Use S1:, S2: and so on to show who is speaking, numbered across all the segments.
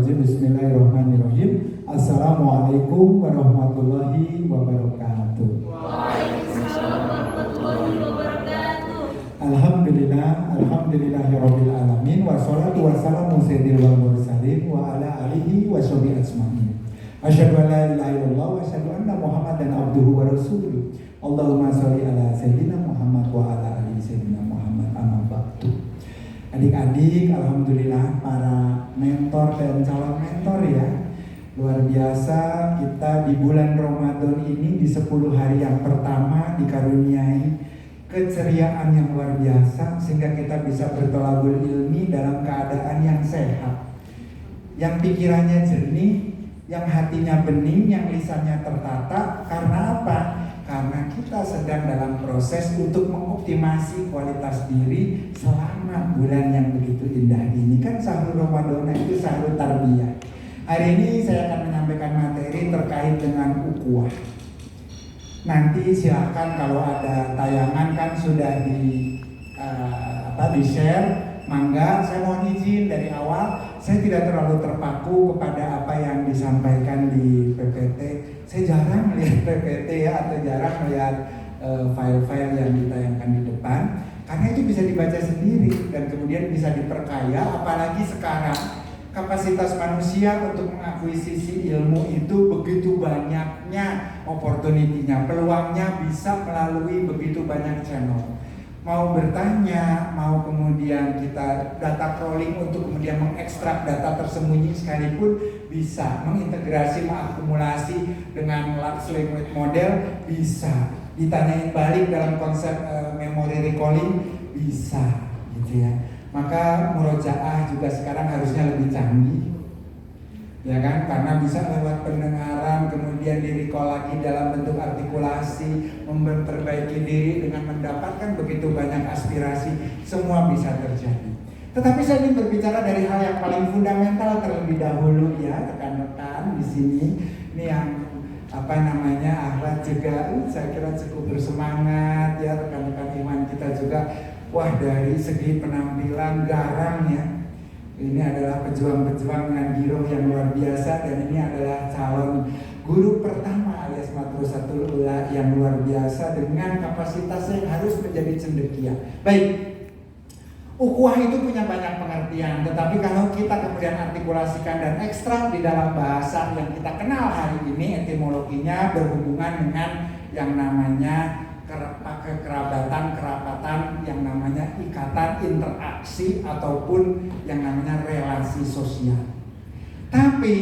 S1: Syaitonirrajim. Bismillahirrahmanirrahim. Assalamualaikum warahmatullahi wabarakatuh.
S2: Waalaikumsalam warahmatullahi wabarakatuh.
S1: Alhamdulillahirabbil alamin wassalatu wassalamu sayyidil mursalin wa ala alihi washabihi ajmain. Asyhadu an la ilaha illallah wa asyhadu anna Muhammadan abduhu wa rasuluh. Allahumma sholli ala sayyidina Muhammad wa ala ali sayyidina Muhammad. Amma ba'du. Adik-adik, alhamdulillah para mentor dan calon mentor ya. Luar biasa, kita di bulan Ramadan ini di 10 hari yang pertama dikaruniai keceriaan yang luar biasa sehingga kita bisa bertolabul ilmi dalam keadaan yang sehat, yang pikirannya jernih, yang hatinya bening, yang lisannya tertata. Karena apa? Karena kita sedang dalam proses untuk mengoptimasi kualitas diri selama bulan yang begitu indah ini. Kan sahur Ramadan itu sahur tarbiyah. Hari ini saya akan menyampaikan materi terkait dengan ukhuwah. Nanti silakan kalau ada tayangan kan sudah di share. Mangga, saya mohon izin dari awal, saya tidak terlalu terpaku kepada apa yang disampaikan di PPT. Saya jarang melihat PPT ya, atau jarang melihat file-file yang ditayangkan di depan, karena itu bisa dibaca sendiri dan kemudian bisa diperkaya. Apalagi sekarang kapasitas manusia untuk mengakuisisi ilmu itu begitu banyaknya, opportunity-nya, peluangnya bisa melalui begitu banyak channel. Mau bertanya, mau kemudian kita data crawling untuk kemudian mengekstrak data tersembunyi sekalipun bisa, mengintegrasi, mengakumulasi dengan large language model bisa, ditanyain balik dalam konsep memory recalling bisa, gitu ya. Maka murojaah juga sekarang harusnya lebih canggih, ya kan, karena bisa lewat pendengaran kemudian di-recall lagi dalam bentuk artikulasi, memperbaiki diri dengan mendapatkan begitu banyak aspirasi, semua bisa terjadi. Tetapi saya ingin berbicara dari hal yang paling fundamental terlebih dahulu ya, rekan-rekan di sini. Ini yang akhlak juga saya kira cukup bersemangat ya, rekan-rekan iman kita juga. Wah, dari segi penampilan garang ya. Ini adalah pejuang-pejuang dengan giroh yang luar biasa, dan ini adalah calon guru pertama alias Madrasatul Ula yang luar biasa dengan kapasitas yang harus menjadi cendekia. Baik, ukhuwah itu punya banyak pengertian, tetapi kalau kita kemudian artikulasikan dan ekstrak di dalam bahasa yang kita kenal hari ini, etimologinya berhubungan dengan yang namanya kerapatan yang namanya ikatan interaksi ataupun yang namanya relasi sosial. Tapi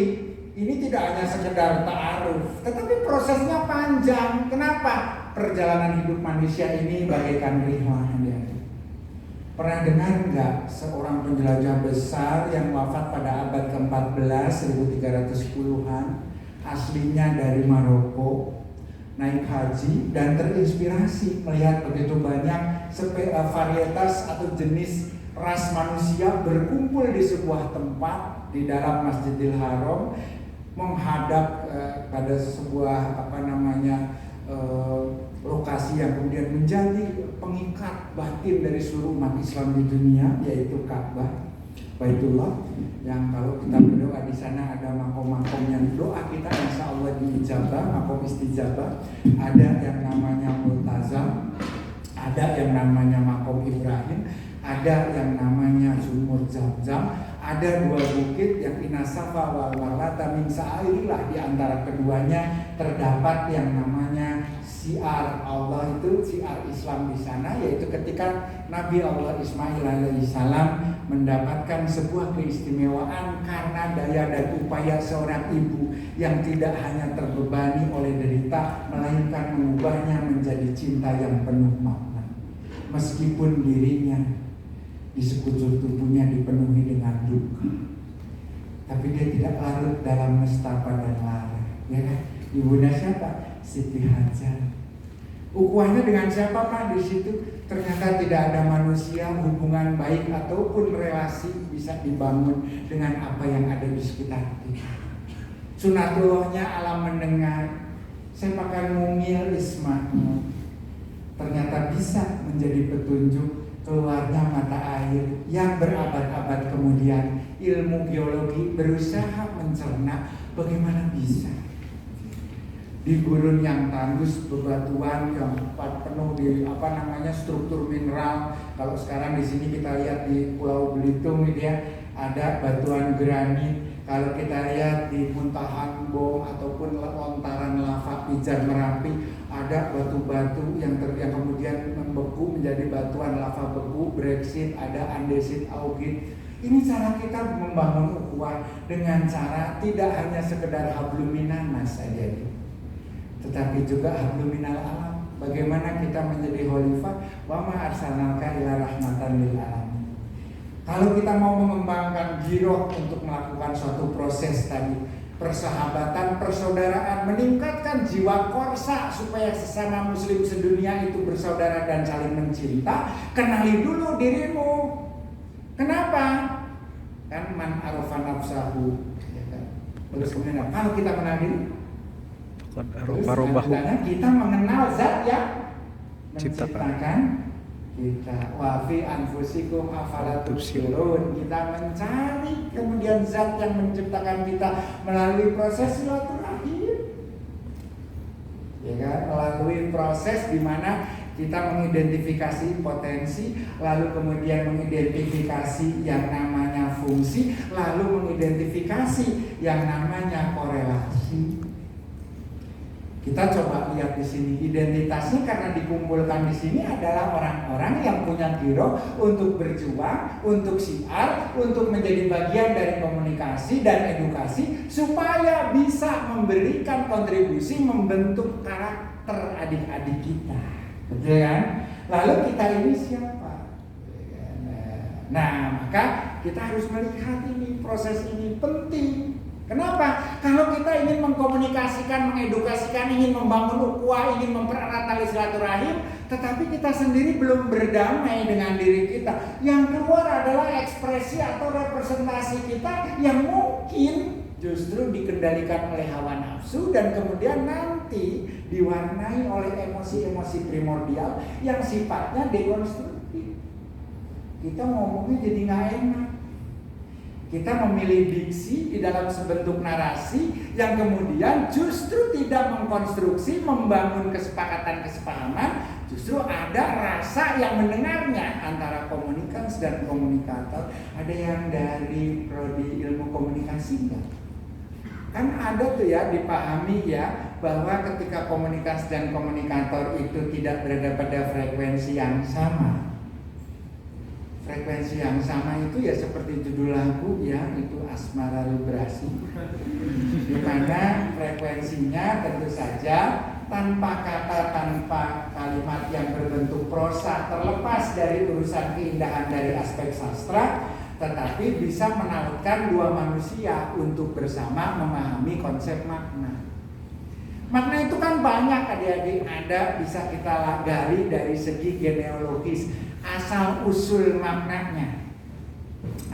S1: ini tidak hanya sekedar ta'aruf, tetapi prosesnya panjang. Kenapa? Perjalanan hidup manusia ini bagaikan rihlah. Pernah dengar nggak seorang penjelajah besar yang wafat pada abad ke-14 1310-an, aslinya dari Maroko, naik haji dan terinspirasi melihat begitu banyak varietas atau jenis ras manusia berkumpul di sebuah tempat di dalam Masjidil Haram, menghadap pada sebuah lokasi yang kemudian menjadi pengikat batin dari seluruh umat Islam di dunia, yaitu Ka'bah, Baitullah, yang kalau kita berdoa di sana ada makom-makom yang doa kita insya Allah diijabah, makom istijabah. Ada yang namanya Multazam, ada yang namanya makom Ibrahim, ada yang namanya Sumur Zamzam, ada 2 bukit yang Inasafa wal Marwata min sa'airillah. Di antara keduanya terdapat yang namanya siar Allah, itu siar Islam di sana, yaitu ketika Nabi Allah Ismail alaihissalam mendapatkan sebuah keistimewaan karena daya dan upaya seorang ibu yang tidak hanya terbebani oleh derita, melainkan mengubahnya menjadi cinta yang penuh makna. Meskipun dirinya di sekujur tubuhnya dipenuhi dengan duka, tapi dia tidak larut dalam nestapa dan lara, ya kan? Ibunda siapa? Siti Hajar. Ukhuwahnya dengan siapa Pak di situ? Ternyata tidak ada manusia, hubungan baik ataupun relasi bisa dibangun dengan apa yang ada di sekitar kita. Sunatullahnya alam mendengar, sepakan mungil Ismail, ternyata bisa menjadi petunjuk keluarnya mata air yang berabad-abad kemudian ilmu geologi berusaha mencerna bagaimana bisa di gurun yang tandus, bebatuan yang penuh di struktur mineral. Kalau sekarang di sini kita lihat di Pulau Belitung gitu ya, ada batuan granit. Kalau kita lihat di Muntahan Bom ataupun lontaran lava Pijar Merapi, ada batu-batu yang kemudian membeku menjadi batuan lava beku, Brexit, ada andesit, augit. Ini cara kita membangun ukhuwah dengan cara tidak hanya sekedar hablum minanas saja, tetapi juga hablum minal alam. Bagaimana kita menjadi khalifah, wa ma arsalnaka ila rahmatan lil alamin. Kalau kita mau mengembangkan giroh untuk melakukan suatu proses tadi, persahabatan, persaudaraan, meningkatkan jiwa korsa supaya sesama muslim sedunia itu bersaudara dan saling mencinta, kenali dulu dirimu. Kenapa? Kan man arafa nafsahu, ya kan? Terus kemudian kalau kita mengenal diri, terus kita mengenal zat yang menciptakan kita. Wa fi anfusikum afala tubsirun. Kita mencari kemudian zat yang menciptakan kita melalui proses silaturahim, ya kan? Melalui proses di mana kita mengidentifikasi potensi, lalu kemudian mengidentifikasi yang namanya fungsi, lalu mengidentifikasi yang namanya korelasi. Kita coba lihat di sini identitasnya, karena dikumpulkan di sini adalah orang-orang yang punya giroh untuk berjuang, untuk syiar, untuk menjadi bagian dari komunikasi dan edukasi supaya bisa memberikan kontribusi membentuk karakter adik-adik kita. Betul kan? Lalu kita ini siapa? Nah, maka kita harus melihat ini, proses ini penting. Kenapa? Kalau kita ingin mengkomunikasikan, mengedukasikan, ingin membangun ukhuwah, ingin mempererat tali silaturahim, tetapi kita sendiri belum berdamai dengan diri kita, yang keluar adalah ekspresi atau representasi kita yang mungkin justru dikendalikan oleh hawa nafsu dan kemudian nanti diwarnai oleh emosi-emosi primordial yang sifatnya dekonstruktif. Kita ngomongnya jadi nggak enak. Kita memilih diksi di dalam sebentuk narasi yang kemudian justru tidak mengkonstruksi, membangun kesepakatan kesepahaman, justru ada rasa yang mendengarnya antara komunikans dan komunikator. Ada yang dari prodi ilmu komunikasi enggak? Kan ada tuh ya, dipahami ya, bahwa ketika komunikasi dan komunikator itu tidak berada pada frekuensi yang sama. Frekuensi yang sama itu ya seperti judul lagu ya, itu asmara vibrasi. Di mana frekuensinya tentu saja tanpa kata, tanpa kalimat yang berbentuk prosa, terlepas dari urusan keindahan dari aspek sastra, tetapi bisa menautkan dua manusia untuk bersama memahami konsep makna. Makna itu kan banyak adik-adik, ada bisa kita gali dari segi genealogis, asal usul maknanya.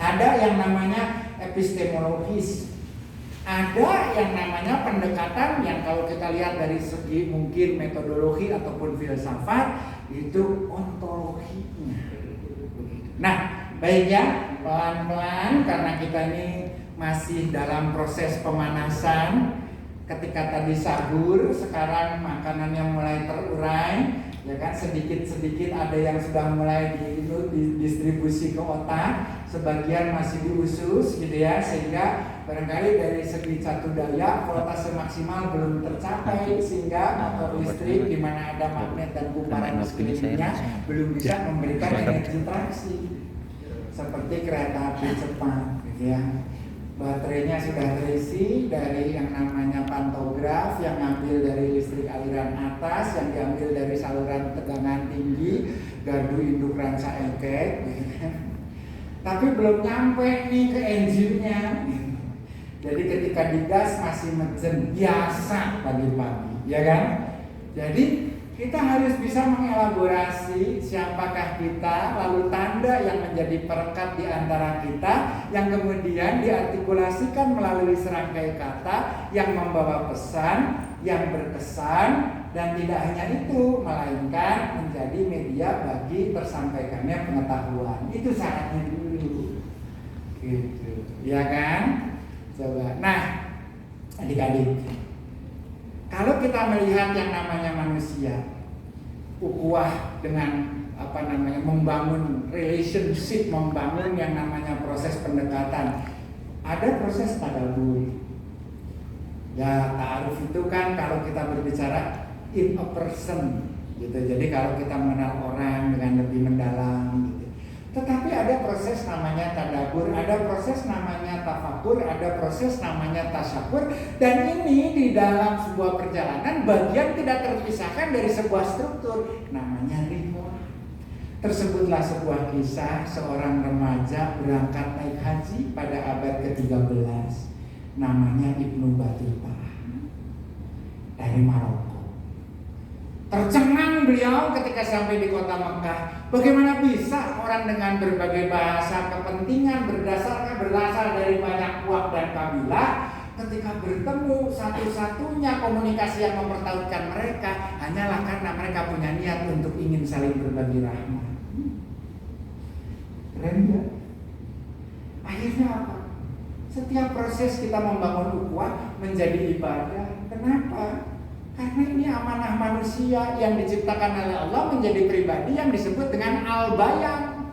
S1: Ada yang namanya epistemologis, ada yang namanya pendekatan yang kalau kita lihat dari segi mungkin metodologi ataupun filsafat, itu ontologinya. Nah, baik ya, pelan-pelan karena kita ini masih dalam proses pemanasan. Ketika tadi sahur, sekarang makanannya mulai terurai, ya kan, sedikit-sedikit ada yang sudah mulai didistribusi ke otak, sebagian masih di usus gitu ya, sehingga barangkali dari segi satu daya voltase maksimal belum tercapai, sehingga motor listrik di mana ada magnet dan kumparan di sekelilingnya belum bisa memberikan energi traksi seperti kereta api cepat gitu ya. Baterainya sudah terisi dari yang namanya pantograf yang ngambil dari listrik aliran atas, yang diambil dari saluran tegangan tinggi, gardu induk ranca ekek, tapi belum nyampe nih ke engine-nya. Jadi ketika digas masih mejen biasa pagi-pagi, ya kan? Jadi kita harus bisa mengelaborasi siapakah kita, lalu tanda yang menjadi perekat di antara kita, yang kemudian diartikulasikan melalui serangkai kata yang membawa pesan, yang berkesan, dan tidak hanya itu, melainkan menjadi media bagi tersampaikannya pengetahuan. Itu syaratnya dulu. Gitu. ya kan? Coba. Nah, adik-adik, kalau kita melihat yang namanya manusia, ukhuwah dengan membangun relationship, membangun yang namanya proses pendekatan, ada proses tadabbur. Ya, ta'aruf itu kan kalau kita berbicara in a person gitu. Jadi kalau kita mengenal orang dengan lebih mendalam gitu. Tetapi ada proses namanya tadabbur, ada proses namanya tafakur, ada proses namanya tasyakur, dan ini di dalam sebuah perjalanan bagian tidak terpisahkan dari sebuah struktur namanya ridho. Tersebutlah sebuah kisah seorang remaja berangkat naik haji pada abad ke-13, namanya Ibnu Battuta dari Maroko. Tercengang beliau ketika sampai di kota Mekah. Bagaimana bisa orang dengan berbagai bahasa, kepentingan berasal dari banyak puak dan kabilah, ketika bertemu satu-satunya komunikasi yang mempertautkan mereka hanyalah karena mereka punya niat untuk ingin saling berbagi rahmat. Keren ya? Akhirnya apa? Setiap proses kita membangun ukhuwah menjadi ibadah. Kenapa? Karena ini amanah manusia yang diciptakan oleh Allah menjadi pribadi yang disebut dengan al-bayan,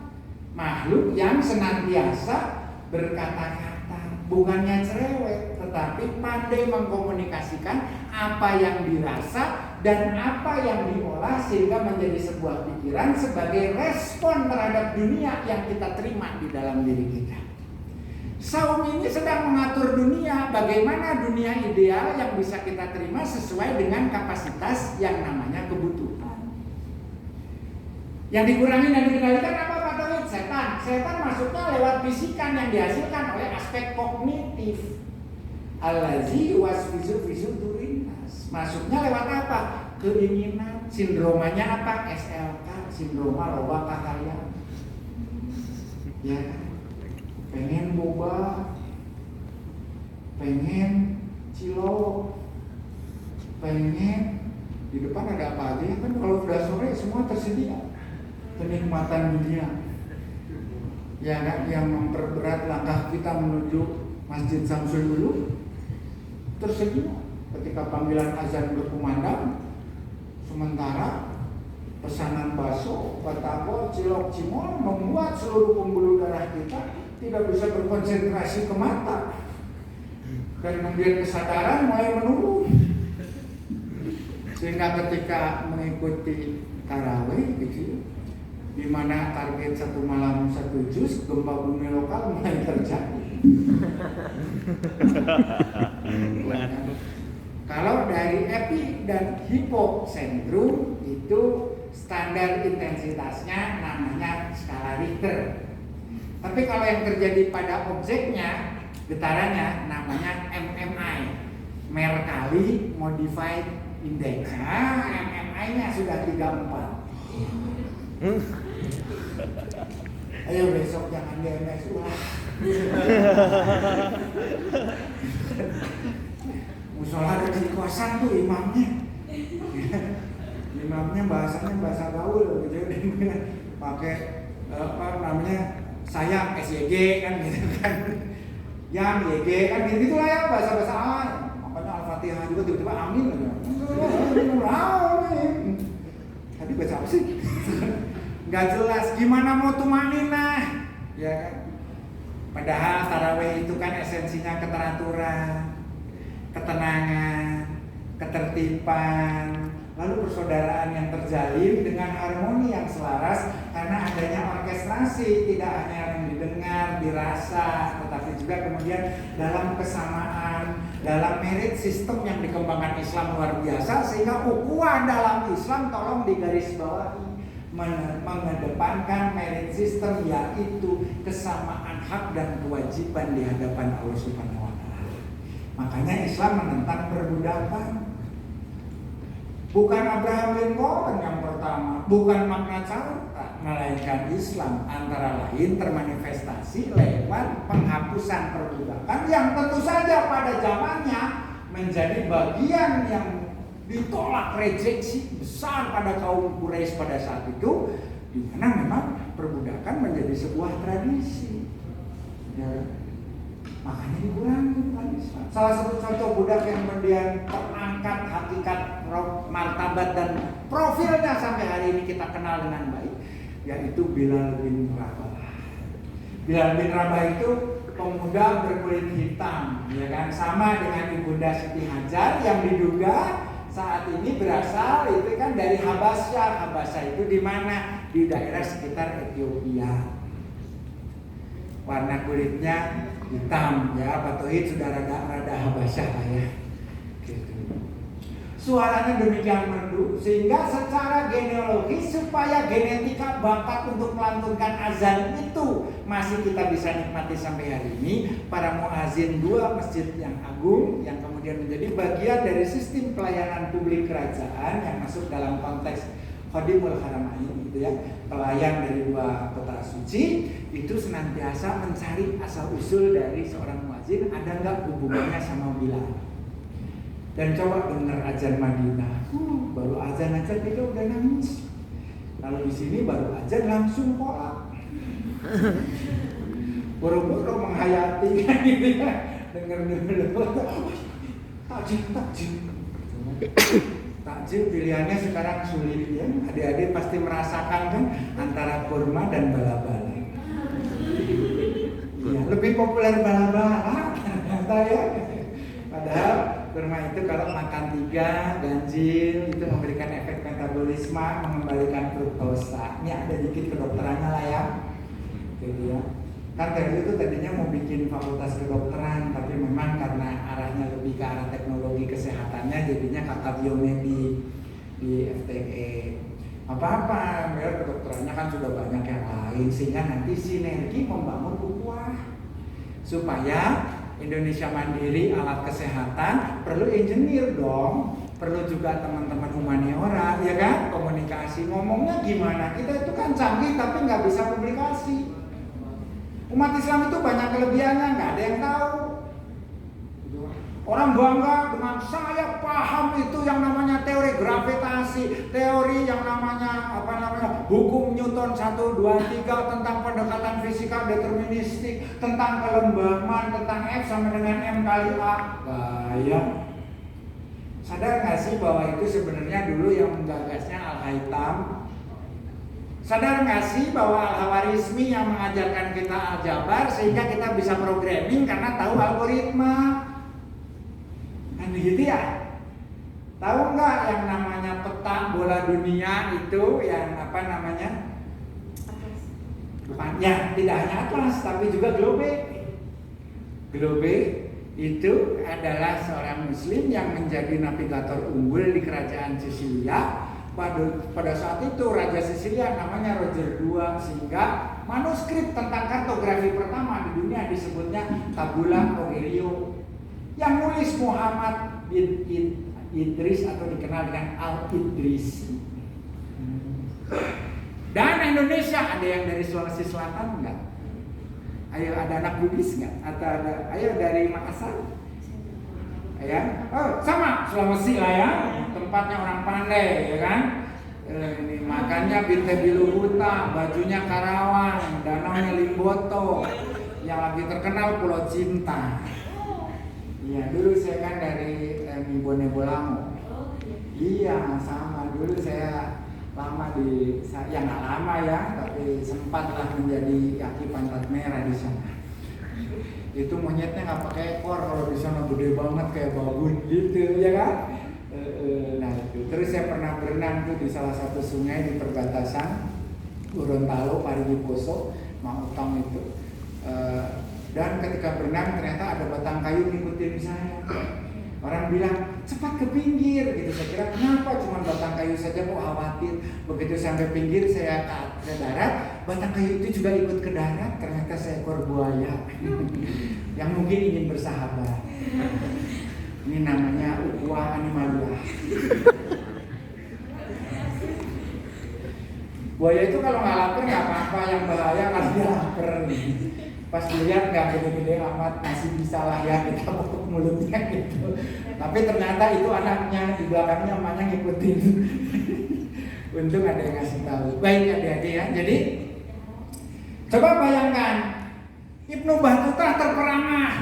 S1: makhluk yang senantiasa berkata-kata, bukannya cerewet, tetapi pandai mengkomunikasikan apa yang dirasa dan apa yang diolah sehingga menjadi sebuah pikiran sebagai respon terhadap dunia yang kita terima di dalam diri kita. Saum ini sedang mengatur dunia, bagaimana dunia ideal yang bisa kita terima sesuai dengan kapasitas yang namanya kebutuhan. Yang dikurangi dan dikendalikan apa Pak Tauhid? Setan. Setan masuknya lewat bisikan yang dihasilkan oleh aspek kognitif. Allazi wasfizu fisudurinas. Masuknya lewat apa? Keinginan. Sindromanya apa? SLK, sindroma loba kahaya. Ya kan? Pengen boba, pengen cilok, pengen di depan ada apa aja kan, kalau sudah sore semua tersedia. Kenikmatan dunia ya kan, yang memperberat langkah kita menuju Masjid Samsul dulu tersedia ketika panggilan azan berkumandang. Sementara pesanan bakso, batagor, cilok, cimol membuat seluruh pembuluh darah kita tidak bisa berkonsentrasi ke mata, dan kemudian kesadaran mulai menurun, sehingga ketika mengikuti tarawih gitu, di mana target satu malam 1 juz, gempa bumi lokal mulai terjadi. Kalau dari epi dan hipocentrum itu standar intensitasnya namanya skala Richter. Tapi kalau yang terjadi pada objeknya, getarannya namanya MMI, Mercalli Modified Index. Nah, MMI-nya sudah 34. Ayo besok jangan DMS ulah. Musola ada kekuasaan tuh imamnya. Imamnya bahasanya bahasa gaul gitu, pakai sayang SYG kan gitu kan, yang YG kan gitu lah ya, bahasa-bahasa makanya Al-Fatihah juga tiba-tiba amin aja. Tadi baca apa sih? Nggak jelas, gimana mau tumaninah ya kan? Padahal tarawih itu kan esensinya keteraturan, ketenangan, ketertiban, lalu persaudaraan yang terjalin dengan harmoni yang selaras karena adanya orkestrasi, tidak hanya yang didengar, dirasa, tetapi juga kemudian dalam kesamaan, dalam merit sistem yang dikembangkan Islam luar biasa, sehingga ukhuwah dalam Islam tolong digarisbawahi, mengedepankan merit system, yaitu kesamaan hak dan kewajiban di hadapan Allah Subhanahu wa Ta'ala. Makanya Islam menentang perbudakan. Bukan Abraham Lincoln yang pertama, bukan Magna Carta, melainkan Islam antara lain termanifestasi lewat penghapusan perbudakan yang tentu saja pada zamannya menjadi bagian yang ditolak, rejeksi besar pada kaum Quraisy pada saat itu, di mana memang perbudakan menjadi sebuah tradisi. Ya. Salah satu contoh budak yang kemudian terangkat hakikat martabat dan profilnya sampai hari ini kita kenal dengan baik, yaitu Bilal bin Rabah. Bilal bin Rabah itu pemuda berkulit hitam, ya kan, sama dengan Ibunda Siti Hajar yang diduga saat ini berasal itu kan dari Habasyah. Habasyah itu di mana? Di daerah sekitar Ethiopia. Warna kulitnya hitam, ya, Pak Tauhid sudah rada Habasyah lah ya. Gitu. Suaranya demikian merdu sehingga secara genealogis supaya genetika bakat untuk melantunkan azan itu masih kita bisa nikmati sampai hari ini. Para muazin dua masjid yang agung yang kemudian menjadi bagian dari sistem pelayanan publik kerajaan yang masuk dalam konteks Khadimul Haramain gitu ya, pelayan dari dua kota suci, itu senantiasa mencari asal usul dari seorang muazin, ada nggak hubungannya sama Bilal. Dan coba dengar azan Madinah, baru azan aja dia udah nangis. Kalau di sini baru azan langsung kolak. Boro-boro menghayati kan gitu ya, dengar takjil pilihannya sekarang sulit ya. Adik-adik pasti merasakan kan antara kurma dan bala-bala. Iya, lebih populer bala-bala ternyata ya. Padahal kurma itu kalau makan 3 ganjil itu memberikan efek metabolisme, mengembalikan fruktosa. Ini ada dikit kedokterannya lah ya. Gitu ya. Kan tadi itu tadinya mau bikin fakultas kedokteran, tapi memang karena arahnya lebih ke arah teknologi kesehatannya, jadinya kata biomedik di FTE. Apa-apa, biar kedokterannya kan sudah banyak yang lain, sehingga nanti sinergi membangun ukhuwah supaya Indonesia mandiri alat kesehatan perlu engineer dong, perlu juga teman-teman humaniora, ya kan? Komunikasi ngomongnya gimana? Kita itu kan canggih tapi nggak bisa publikasi. Umat Islam itu banyak kelebihannya, nggak ada yang tahu. Orang bangga dengan saya paham itu yang namanya teori gravitasi, teori yang namanya hukum Newton 1, 2, 3 tentang pendekatan fisika deterministik, tentang kelembaman, tentang F sama dengan M kali A. Bayang. Sadar nggak sih bahwa itu sebenarnya dulu yang menggagasnya Al-Haytham? Sadar nggak sih bahwa Al-Hawarizmi yang mengajarkan kita aljabar sehingga kita bisa programming karena tahu algoritma? Kan begitu ya? Tahu nggak yang namanya peta bola dunia itu yang apa namanya? Bukan, ya tidak hanya atlas tapi juga globe. Globe itu adalah seorang muslim yang menjadi navigator unggul di kerajaan Sisilia. Pada saat itu Raja Sisilia namanya Roger II, sehingga manuskrip tentang kartografi pertama di dunia disebutnya Tabula Aurelio, yang nulis Muhammad bin Idris atau dikenal dengan Al-Idrisi. Dan Indonesia ada yang dari Sulawesi Selatan enggak? Ayo, ada anak Bugis enggak? Atau ada, ayo dari Makassar? Ya, oh sama Sulawesi lah ya, tempatnya orang pandai ya kan. Ini makannya Binte Biluhuta, bajunya Karawang, danaunya Limboto, yang lagi terkenal Pulau Cinta. Iya, dulu saya kan dari Bone Bolango. Iya, sama dulu saya lama di, ya nggak lama ya, tapi sempatlah menjadi kaki pantat merah di sana. Itu monyetnya nggak pakai ekor, kalau di sana gede banget kayak babon gitu ya kan. Nah itu terus saya pernah berenang tuh di salah satu sungai di perbatasan Gorontalo Parigi Poso Mautong itu, dan ketika berenang ternyata ada batang kayu ngikutin saya. Orang bilang cepat ke pinggir gitu. Saya kira kenapa cuma batang kayu saja, kok khawatir. Begitu sampai pinggir saya ke darat, batang kayu itu juga ikut ke darat. Ternyata seekor buaya yang mungkin ingin bersahabat. Ini namanya ukhuwah animalia. Buaya itu kalau nggak lapar nggak apa-apa, yang bahaya kalau dia lapar. Pas dilihat nggak gede-gede amat, masih bisa lah ya kita pokok mulutnya gitu. Tapi ternyata itu anaknya, di belakangnya emaknya ngikutin. Untung ada yang ngasih tahu. Baik adik-adik ya. Jadi coba bayangkan Ibnu Battuta terperangah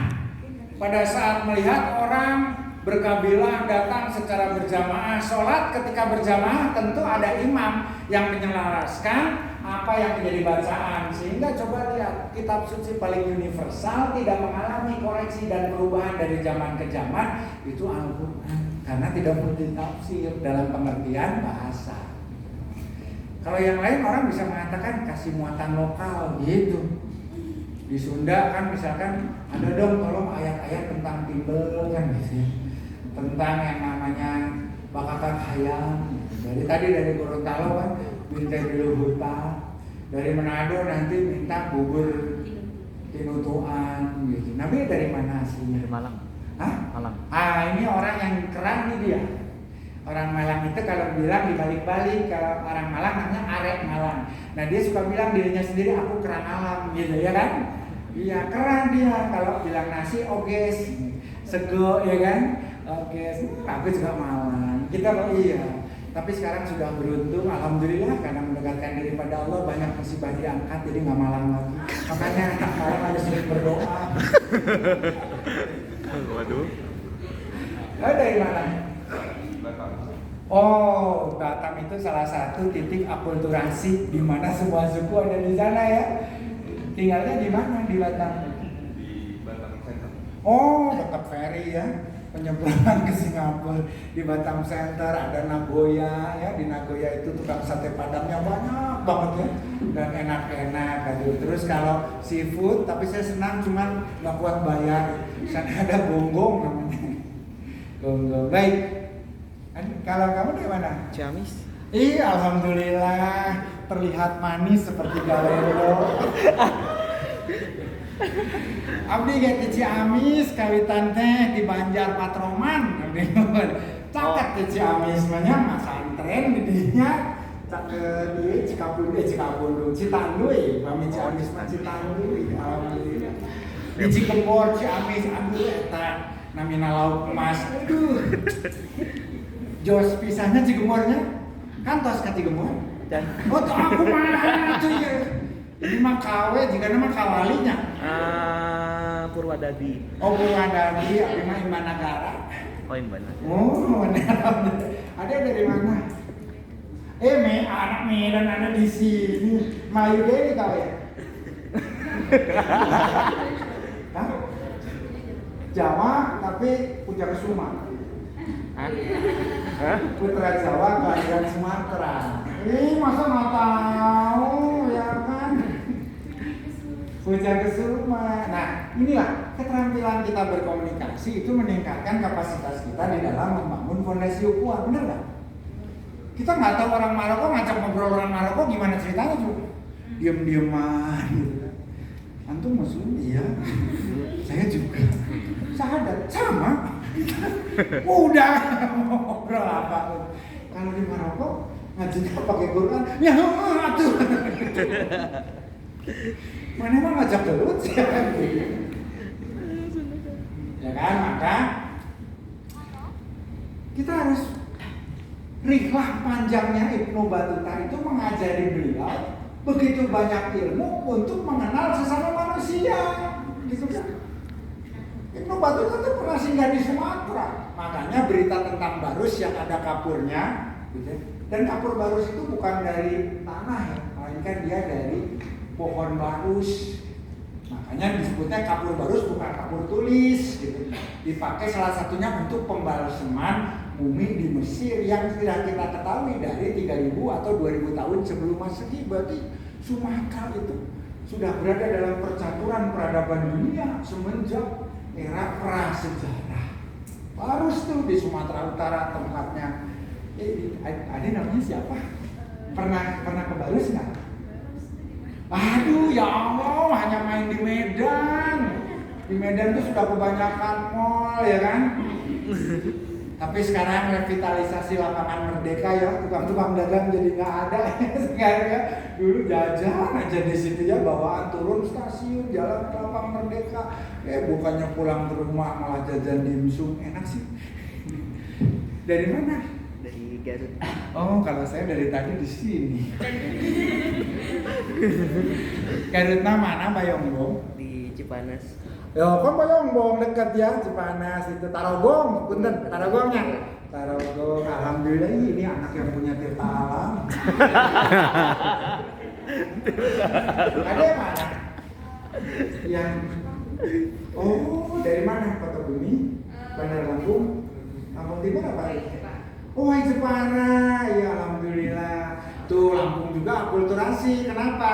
S1: pada saat melihat orang berkabilah datang secara berjamaah sholat, ketika berjamaah tentu ada imam yang menyelaraskan apa yang menjadi bacaan, sehingga coba lihat kitab suci paling universal tidak mengalami koreksi dan perubahan dari zaman ke zaman itu Al-Quran, karena tidak multitafsir dalam pengertian bahasa. Kalau yang lain orang bisa mengatakan kasih muatan lokal gitu. Di Sunda kan misalkan ada dong tolong ayat-ayat tentang timbel kan gitu ya. Tentang yang namanya bakakan hayam. Dari Gorontalo kan minta diluhutan. Dari Manado nanti minta bubur tinutuan gitu. Nabi dari mana aslinya?
S3: Dari Malang.
S1: Hah?
S3: Malang.
S1: Ini orang yang keren nih dia. Orang Malang itu kalau bilang dibalik-balik, kalau orang Malang namanya arek Malang. Nah dia suka bilang dirinya sendiri aku keran alam gitu ya kan? Iya keran dia. Kalau bilang nasi oges, sego ya kan? Oges, aku juga Malang. Kita kok iya. Tapi sekarang sudah beruntung, alhamdulillah karena mendekatkan diri pada Allah banyak musibah diangkat jadi nggak Malang lagi. Makanya anak Malang harus sering berdoa.
S3: Waduh.
S1: Dari mana? Oh, Batam itu salah satu titik akulturasi di mana semua suku ada di sana ya. Tinggalnya di mana di Batam?
S4: Di Batam Center.
S1: Oh, dekat ferry ya. Penyeberangan ke Singapura. Di Batam Center ada Nagoya ya. Di Nagoya itu tukang sate padangnya banyak banget ya. Dan enak-enak gitu. Terus kalau seafood, tapi saya senang cuman nggak kuat bayar. Sana ada gonggong namanya. Gonggong. Baik. Kalau kamu dari mana?
S3: Ciamis.
S1: Alhamdulillah terlihat manis seperti Galendo. Abdi ge ti Ciamis kawitan teh di Banjar Patroman. Caket ti Ciamis mah nya masantren di dinya. Caket di Cikapundung, Citanduy, pami Ciamis mah Citanduy. Alhamdulillah. Di Cikempor Ciamis aduh eta namina lauk emas. Aduh. Jos pisahnya Cigembornya kan tos ka Cigembor. Oh tuh aku mah tuh ya. Ini mah kawe jika nama kawalinya.
S3: Purwadadi.
S1: Oh Purwadadi, abi mah Imanagara.
S3: Oh Imbana.
S1: Oh benar. Ada dari mana? Anak Medan ada di sini. Melayu Dewi kau ya? Hah? Jawa tapi Puja Kesuma.
S3: Hah?
S1: Putra Jawa kelahiran Sumatera. Masa nggak tahu ya kan? Puja Kesuma. Nah inilah keterampilan kita berkomunikasi itu meningkatkan kapasitas kita di dalam membangun fondasi ukuah, benar nggak? Kita nggak tahu orang Maroko ngajak ngobrol orang Maroko gimana ceritanya tuh? Diam-diaman gitu. Antum Muslim? Iya. Saya juga. Sahadat sama. Udah ngobrol apa? Kalau di Maroko ngajinya pakai Quran, ya atuh. Mana mah ngajak gelut sih ya kan? Maka kita harus rihlah panjangnya Ibnu Battuta itu mengajari beliau begitu banyak ilmu untuk mengenal sesama manusia, gitu kan? Ibnu Battuta itu pernah singgah di Sumatera, makanya berita tentang barus yang ada kapurnya, gitu. Dan kapur barus itu bukan dari tanah ya, melainkan dia dari pohon barus. Makanya disebutnya kapur barus bukan kapur tulis, gitu. Dipakai salah satunya untuk pembalseman mumi di Mesir yang tidak kita ketahui dari 3000 atau 2000 tahun sebelum Masehi. Berarti Sumatera itu sudah berada dalam percaturan peradaban dunia semenjak era prasejarah. Barus tuh di Sumatera Utara tempatnya. Ada namanya siapa? Pernah ke Barus nggak? Aduh ya Allah, hanya main di Medan. Di Medan tuh sudah kebanyakan mall ya kan? Tapi sekarang revitalisasi lapangan Merdeka ya, tukang-tukang dagang jadi nggak ada. Sekarang ya, dulu jajan aja di situ ya, bawaan turun stasiun, jalan ke lapangan Merdeka. Bukannya pulang ke rumah malah jajan dimsum, enak sih. Dari mana?
S3: Dari Garut.
S1: Oh, kalau saya dari tadi di sini. Garutnya mana, Bayongbong?
S3: Di Cipanas.
S1: Ya kan Bayongbong dekat ingat ya Cipanas itu Tarogong, punten Tarogongnya. Tarogong, alhamdulillah ini anak yang punya tirta alam. Ada yang mana? Yang dari mana? Kota Bumi? Bandar Lampung? Lampung Timur apa? Oh, Jepara, ya alhamdulillah. Tuh Lampung juga akulturasi, kenapa?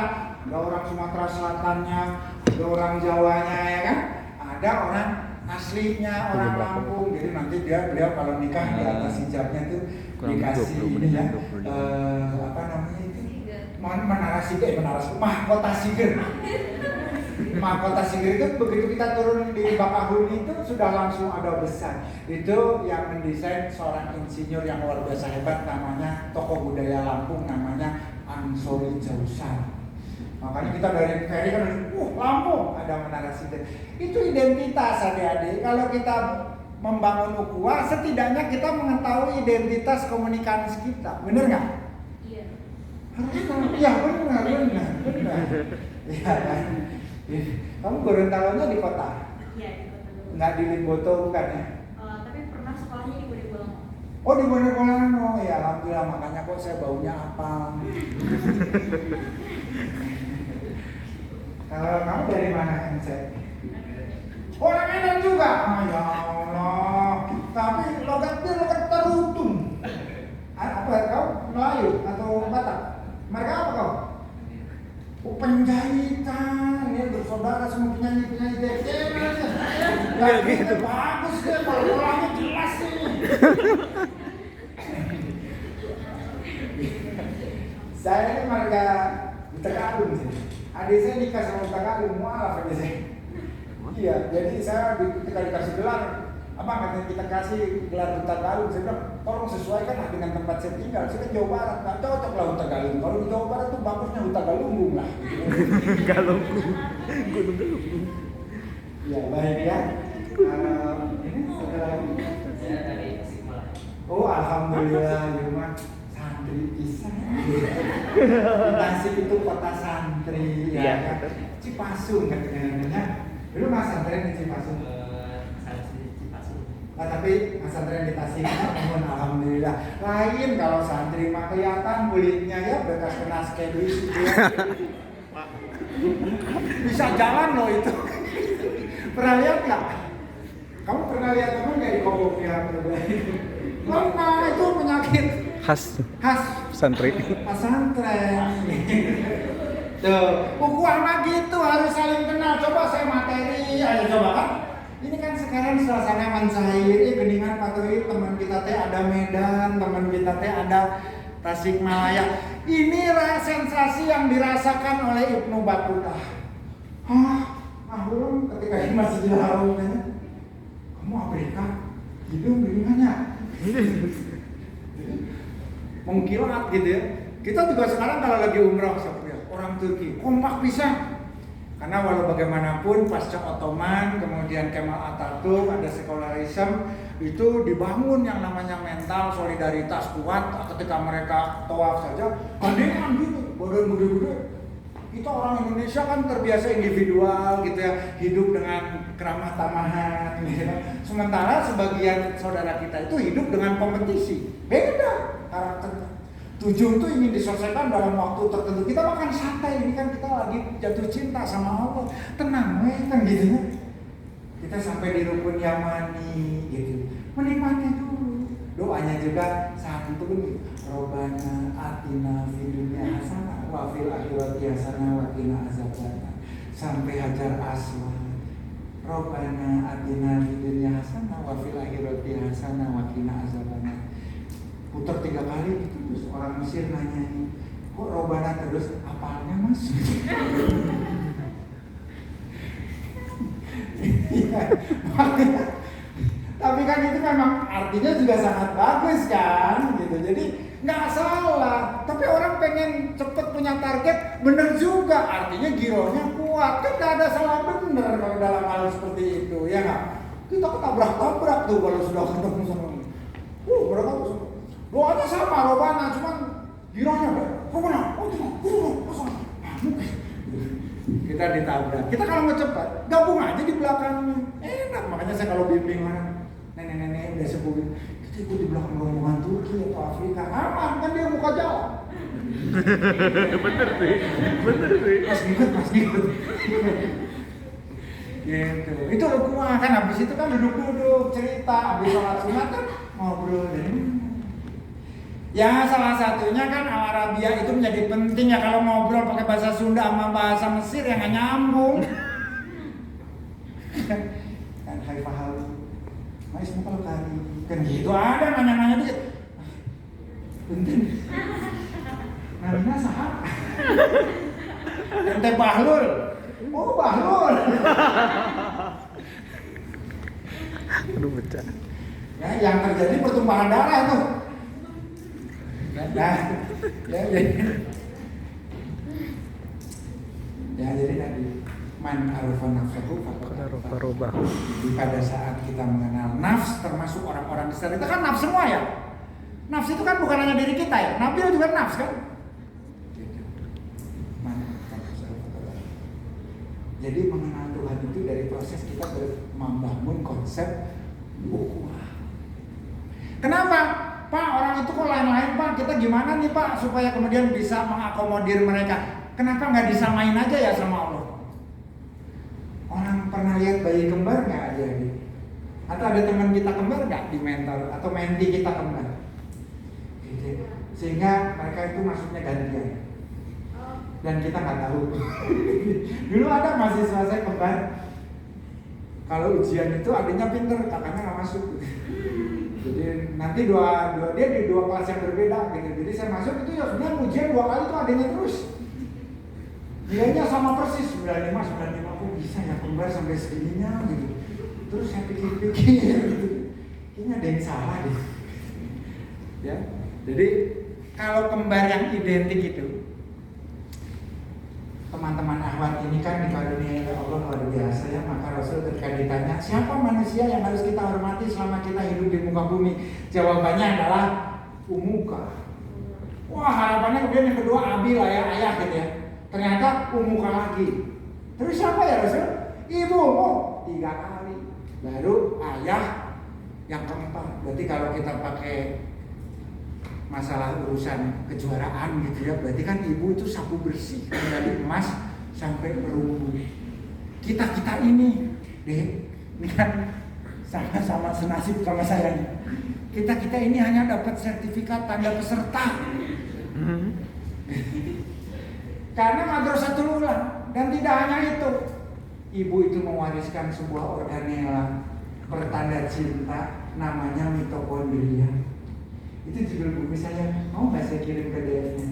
S1: Ada orang Sumatera Selatannya, ada orang Jawanya ya kan? Ada orang aslinya orang Lampung, jadi nanti beliau kalau nikah di atas hijabnya tuh dikasih ini ya, apa namanya itu? Menara Siger, mahkota Siger. Mahkota Siger itu begitu kita turun di Bakahuni itu sudah langsung ada besar. Itu yang mendesain seorang insinyur yang luar biasa hebat, namanya tokoh budaya Lampung, namanya Ansori Jausar. Makanya kita dari ferry kan, Lampung ada Menara Siger. Itu identitas adik-adik. Kalau kita membangun ukhuwah, setidaknya kita mengetahui identitas komunikasi kita. Bener nggak?
S2: Iya.
S1: Iya benar. Iya kan. Kamu Gorontalonya di kota?
S2: Iya, di kota dulu.
S1: Nggak di Limboto bukan ya?
S2: Tapi pernah sekolahnya di Bonebolongo.
S1: Oh di Bonebolongo, ya alhamdulillah makanya kok saya baunya apa? Kalau kamu dari mana MC? Orang Medan juga? Ya Allah. Tapi logatnya logat terutun. Apa kau? Melayu atau Batak? Mereka apa kau? Oh, penjahitan, ya bersaudara sama penyanyi-penyanyi daerah. Ya gitu bagus deh, kalau orangnya jelas ini. Saya ini marga Tegalung sih. Adik saya nikah sama Tegalung, mualaf aja saya. Iya, jadi saya ketika dikasih gelar, apa katanya kita kasih gelar Duta Galung, saya bilang tolong sesuaikan lah dengan tempat saya tinggal. Saya kan Jawa Barat, nggak cocok lah Huta Galung. Kalau di Jawa Barat tuh bagusnya Huta Galunggung lah.
S3: Galunggung, Gunung Galunggung.
S1: Ya baik ya. Ini
S5: Saya dari Tasikmalaya.
S1: oh alhamdulillah, Yuma santri pisan. Di Tasik itu kota santri, ya.
S3: Iya,
S1: Kan? Cipasung katanya. Dulu mas santri di Cipasung.
S5: Saya di Cipasung.
S1: Nah, tapi pesantren di Tasik, namun alhamdulillah. Lain kalau santri mah kelihatan kulitnya ya bekas kena skedis gitu ya. Bisa jalan loh itu. Pernah lihat nggak? Kamu pernah lihat teman nggak di Kobok ya? Pernah, itu penyakit
S3: Khas
S1: khas
S3: santri.
S1: pesantren. Tuh, ukhuwah mah gitu harus saling kenal. Coba saya materi, ayo coba kan. Ini kan sekarang suasana mencair, geningan patuhi teman kita teh ada Medan, teman kita teh ada Tasikmalaya. Ini sensasi yang dirasakan oleh Ibnu Battuta. Belum ketika di Masjidil Haram nanya, kamu Afrika, hidung geningannya. Mengkilat gitu ya. Kita juga sekarang kalau lagi umrah orang Turki, kompak bisa. Karena walau bagaimanapun pasca Ottoman, kemudian Kemal Atatürk, ada sekularisme, itu dibangun yang namanya mental solidaritas kuat. Ketika mereka tawaf saja, gandengan gitu, badan gede-gede. Kita orang Indonesia kan terbiasa individual gitu ya, hidup dengan keramah tamahan gitu. Sementara sebagian saudara kita itu hidup dengan kompetisi, beda karakternya. Tujuan itu ingin diselesaikan dalam waktu tertentu. Kita makan santai, ini kan kita lagi jatuh cinta sama Allah. Tenang, kan gitu ya. Kita sampai di rukun Yamani gitu. Menikmati dulu. Doanya juga santun. Robbana atina fid dunya hasanah wa fil akhirati hasanah wa qina azabannar. Sampai Hajar Aswad. Robbana atina fid dunya hasanah wa fil akhirati hasanah wa qina azabannar. Putar 3 kali gitu, terus orang Mesir nanya, kok Robbana terus apalnya mas? Iya, tapi kan itu memang artinya juga sangat bagus kan, gitu. Jadi nggak salah. Tapi orang pengen cepet punya target, bener juga. Artinya gironya kuat, kan nggak ada salah bener kalau dalam hal seperti itu, ya nggak? Kita ketabrak-tabrak tuh kalau sudah ketemu sama mereka tuh. Doanya sama Robbana, cuman gironya Robbana, Kita ditabrak. Kita kalau mau cepat, gabung aja di belakangnya. Enak, makanya saya kalau bimbing orang nenek-nenek udah sepuh, kita ikut di belakang rombongan Turki atau Afrika, aman kan dia buka jalan.
S3: Bener sih.
S1: Mas ngikut. Gitu. Itu rukuah kan, habis itu kan duduk-duduk cerita, habis sholat sunat kan ngobrol dan ya salah satunya kan Al-Arabia itu menjadi penting ya, kalau ngobrol pakai bahasa Sunda sama bahasa Mesir yang nggak nyambung. Kan hai pahal, mais mau kalau kali kan gitu ada nanya-nanya dikit. Penting. Namanya sahab. Ente Bahlul. Oh Bahlul.
S3: Aduh pecah.
S1: Ya, yang terjadi pertumpahan darah tuh. Nah, jadi tadi man arafan nafsahu faqad
S3: Rubah.
S1: pada saat kita mengenal nafs, termasuk orang-orang besar itu kan nafs semua ya. Nafs itu kan bukan hanya diri kita ya. Nabi juga nafs kan. Jadi mengenal Tuhan itu dari proses kita membangun konsep ukhuwah. Kenapa? Pak, orang itu kok lain-lain Pak, kita gimana nih Pak supaya kemudian bisa mengakomodir mereka? Kenapa nggak disamain aja ya sama Allah? Orang pernah lihat bayi kembar nggak aja gitu? Atau ada teman kita kembar nggak di mentor? Atau menti kita kembar? Gitu. Sehingga mereka itu masuknya gantian. Dan kita nggak tahu. Dulu ada mahasiswa saya kembar. Kalau ujian itu adanya pinter, kakaknya nggak masuk. Jadi nanti dia di dua kelas yang berbeda gitu. Jadi saya masuk itu ya sebenarnya ujian 2 kali tuh adanya terus. Nilainya sama persis 95 kok bisa ya kembar sampai segininya gitu. Terus saya pikir-pikir gitu. Kayaknya ada yang salah gitu. Ya. Jadi kalau kembar yang identik itu, teman-teman akhwat ini kan dikaruniai oleh Allah luar biasa ya. Maka Rasul ketika ditanya siapa manusia yang harus kita hormati selama kita hidup di muka bumi, jawabannya adalah umuka. Wah, harapannya kemudian yang kedua abi lah ya, ayah gitu ya. Ternyata umuka lagi. Terus siapa ya Rasul? Ibumu 3 kali. Baru ayah yang keempat. Berarti kalau kita pakai masalah urusan kejuaraan gitu ya, berarti kan ibu itu sapu bersih dari emas sampai perunggu. Kita ini deh, ini kan sama-sama senasib sama saya nih. Kita ini hanya dapat sertifikat tanda peserta. Karena madrasatul ula, dan tidak hanya itu, ibu itu mewariskan sebuah organela pertanda cinta namanya mitokondria. Itu judul buku saya, mau nggak saya kirim PDF-nya?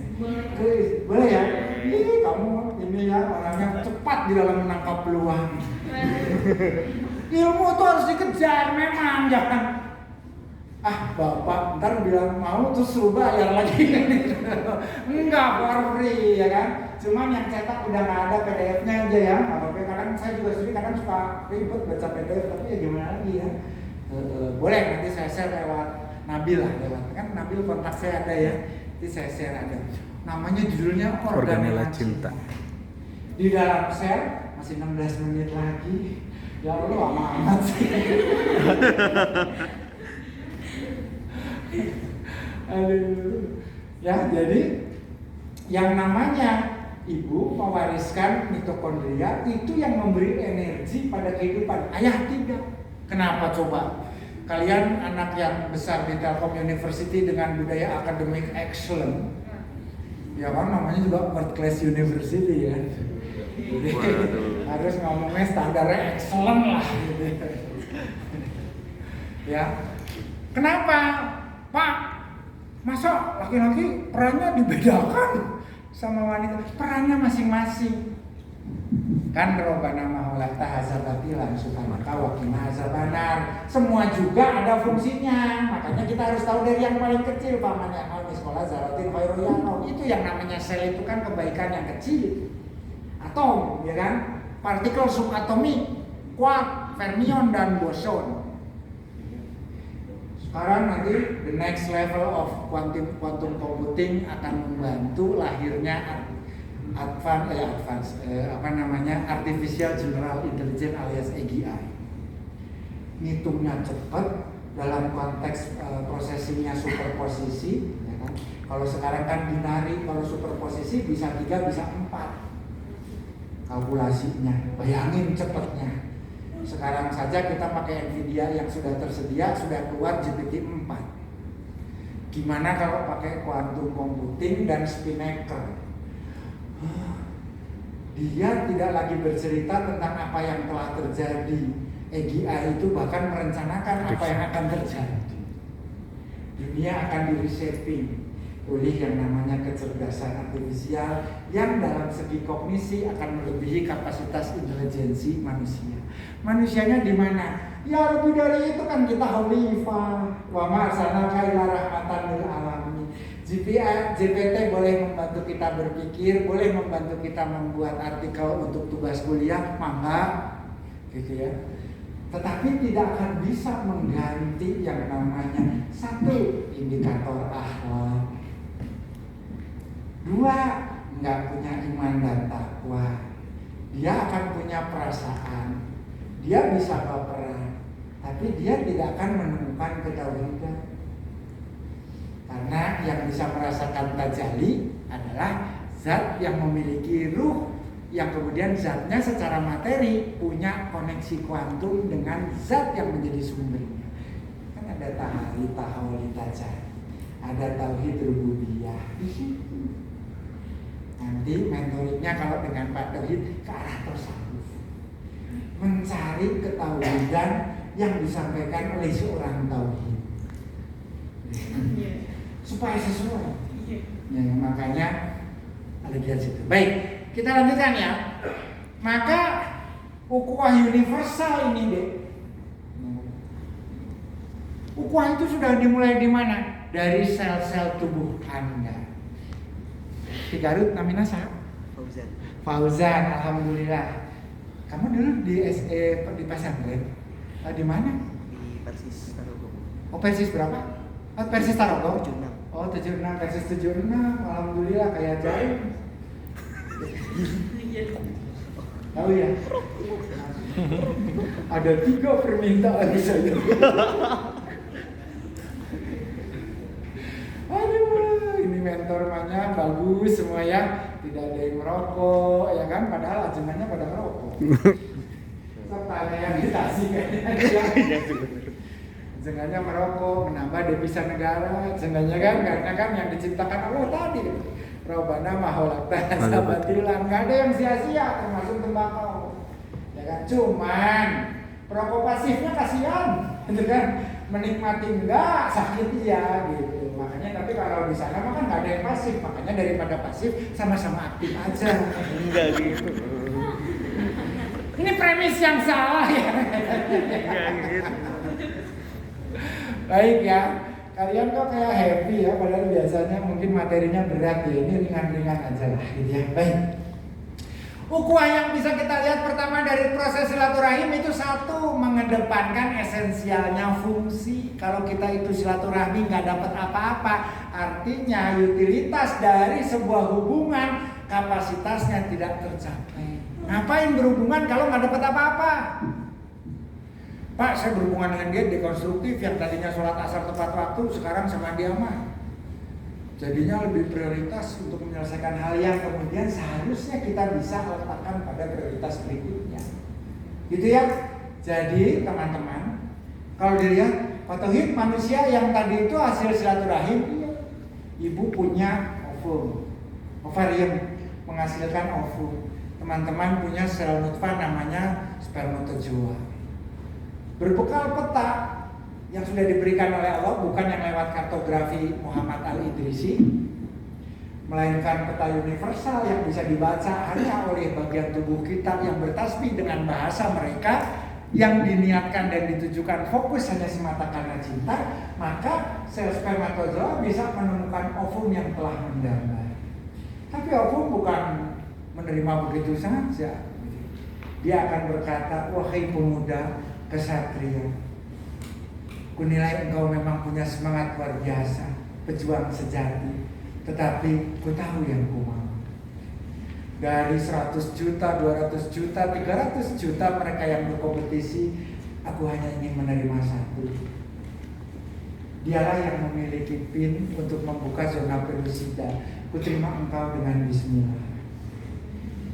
S1: Boleh ya? Ih, kamu ini ya orangnya cepat di dalam menangkap peluang. Ilmu tuh harus dikejar memang, jangan bapak ntar bilang mau terus suruh bayar lagi. Enggak, for free ya kan? Cuman yang cetak udah nggak ada PDF-nya aja ya. Apa-apa kadang saya juga sendiri kadang suka ribet baca PDF, tapi ya gimana lagi ya? Boleh nanti saya share lewat Nabil lah, lewat kan Nabil kontak saya ada ya, nanti saya share ada. Namanya judulnya Organela Cinta. Di dalam share masih 16 menit lagi. Ya Allah, lama amat sih. Aduh. Ya, jadi yang namanya ibu mewariskan mitokondria itu yang memberi energi pada kehidupan. Ayah tidak. Kenapa coba? Kalian anak yang besar di Telkom University dengan budaya akademik excellent, ya kan namanya juga world class university ya. Jadi harus ngomongnya standarnya excellent lah gitu. Ya. Kenapa? Pak, masa laki-laki perannya dibedakan sama wanita? Perannya masing-masing. Kan Robbana maholata hazabatilan subhanaka wa qina azabannar. Semua juga ada fungsinya. Makanya kita harus tahu dari yang paling kecil, paman yang al miskola zaratin khairul. Itu yang namanya sel itu kan kebaikan yang kecil. Atom, ya kan? Partikel subatomik, quark, fermion dan boson. Sekarang nanti the next level of quantum computing akan membantu lahirnya Artificial General Intelligence alias AGI. Ngitungnya cepat, dalam konteks processingnya superposisi, ya kan? Kalau sekarang kan binari, kalau superposisi bisa 3 bisa 4 kalkulasinya, bayangin cepatnya. Sekarang saja kita pakai Nvidia yang sudah tersedia, sudah keluar GPT-4. Gimana kalau pakai quantum computing dan Spinnaker? Dia tidak lagi bercerita tentang apa yang telah terjadi. AGI itu bahkan merencanakan apa yang akan terjadi. Dunia akan di-reshaping oleh yang namanya kecerdasan artifisial yang dalam segi kognisi akan melebihi kapasitas intelijensi manusia. Manusianya di mana? Ya lebih dari itu kan kita khalifah. Wa ma arsalnaka illa rahmatan lil alamin. GPT boleh membantu kita berpikir, boleh membantu kita membuat artikel untuk tugas kuliah, mangga, gitu ya. Tetapi tidak akan bisa mengganti yang namanya 1 indikator akhlak, 2 nggak punya iman dan takwa. Dia akan punya perasaan, dia bisa baperan, tapi dia tidak akan menemukan ketauhidan. Karena yang bisa merasakan tajalli adalah zat yang memiliki ruh, yang kemudian zatnya secara materi punya koneksi kuantum dengan zat yang menjadi sumbernya. Kan ada tahali, tahawuli, tajalli, ada tauhid rububiyah di situ. Nanti mentoriknya kalau dengan Pak Tauhid ke arah tasawuf, mencari ketauhidan yang disampaikan oleh seorang tauhid. Supaya sesuai. Ya, makanya ada di situ. Baik, kita lanjutkan ya. Maka ukhuwah universal ini deh. Ukhuwah itu sudah dimulai di mana? Dari sel-sel tubuh Anda. Di Garut namanya siapa? Fauzan, alhamdulillah. Kamu dulu di di pesantren? Di mana?
S6: Di Persis Tarogong.
S1: Oh, Persis berapa? Oh, Persis Tarogong.
S6: 76.
S1: Oh, 76, Persis 76. Alhamdulillah kayak jaim. Tahu ya? Ada 3 permintaan di saya. Aduh, ini mentor mahnya bagus semua ya. Tidak ada yang merokok, ya kan? Padahal ajengannya pada merokok. Serta yang ditasi kayaknya. Ajengannya merokok, menambah devisa negara. Ajengannya kan, karena kan yang diciptakan Allah tadi. Robana maholakta sabatilan, nggak ada yang sia-sia termasuk tembakau, ya kan? Cuman perokok pasifnya kasihan, gitu kan? Menikmati enggak, sakit iya, gitu. Makanya tapi kalau di sana mah kan nggak ada yang pasif, makanya daripada pasif sama-sama aktif aja.
S3: Enggak gitu.
S1: Ini premis yang salah ya.
S3: Enggak gitu.
S1: Baik ya. Kalian kok kayak happy ya, padahal biasanya mungkin materinya berat ya, ini ringan-ringan aja lah gitu ya. Baik. Ukhuwah yang bisa kita lihat pertama dari proses silaturahim itu 1, mengedepankan esensialnya fungsi. Kalau kita itu silaturahmi nggak dapat apa-apa, artinya utilitas dari sebuah hubungan kapasitasnya tidak tercapai. Ngapain berhubungan kalau nggak dapat apa-apa? Pak, saya berhubungan dengan dia dekonstruktif, yang tadinya sholat asar tepat waktu, sekarang sama dia mah jadinya lebih prioritas untuk menyelesaikan hal yang kemudian seharusnya kita bisa letakkan pada prioritas berikutnya. Gitu ya. Jadi teman-teman, kalau dilihat Pak Tauhid, manusia yang tadi itu hasil silaturahim, ibu punya ovarium menghasilkan ovum. Teman-teman punya sel nutfah namanya spermatozoa. Berbekal peta yang sudah diberikan oleh Allah, bukan yang lewat kartografi Muhammad Al-Idrisi, melainkan peta universal yang bisa dibaca hanya oleh bagian tubuh kita yang bertasbih dengan bahasa mereka, yang diniatkan dan ditujukan fokus hanya semata karena cinta, maka sel spermatozoa bisa menemukan ovum yang telah mendambai. Tapi ovum bukan menerima begitu saja. Dia akan berkata, wahai pemuda kesatria, kunilai engkau memang punya semangat luar biasa, pejuang sejati, tetapi ku tahu yang ku mau. Dari 100 juta, 200 juta, 300 juta mereka yang berkompetisi, aku hanya ingin menerima satu. Dialah yang memiliki PIN untuk membuka zona felusida. Kuterima engkau dengan bismillah.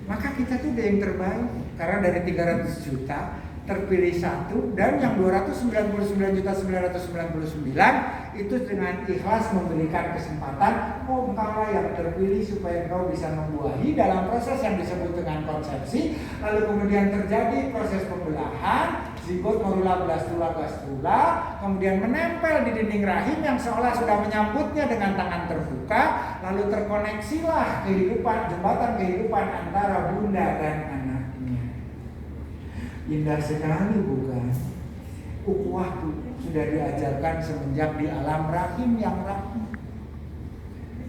S1: Maka kita tuh udah yang terbaik. Karena dari 300 juta terpilih satu, dan yang 299.999 itu dengan ikhlas memberikan kesempatan, oh engkaulah yang terpilih supaya engkau bisa membuahi dalam proses yang disebut dengan konsepsi. Lalu kemudian terjadi proses pembelahan, zigot morula blastula, kemudian menempel di dinding rahim yang seolah sudah menyambutnya dengan tangan terbuka. Lalu terkoneksilah kehidupan, jembatan kehidupan antara bunda dan anaknya. Indah sekali bukan? Ukhuwah sudah diajarkan semenjak di alam rahim yang rahim.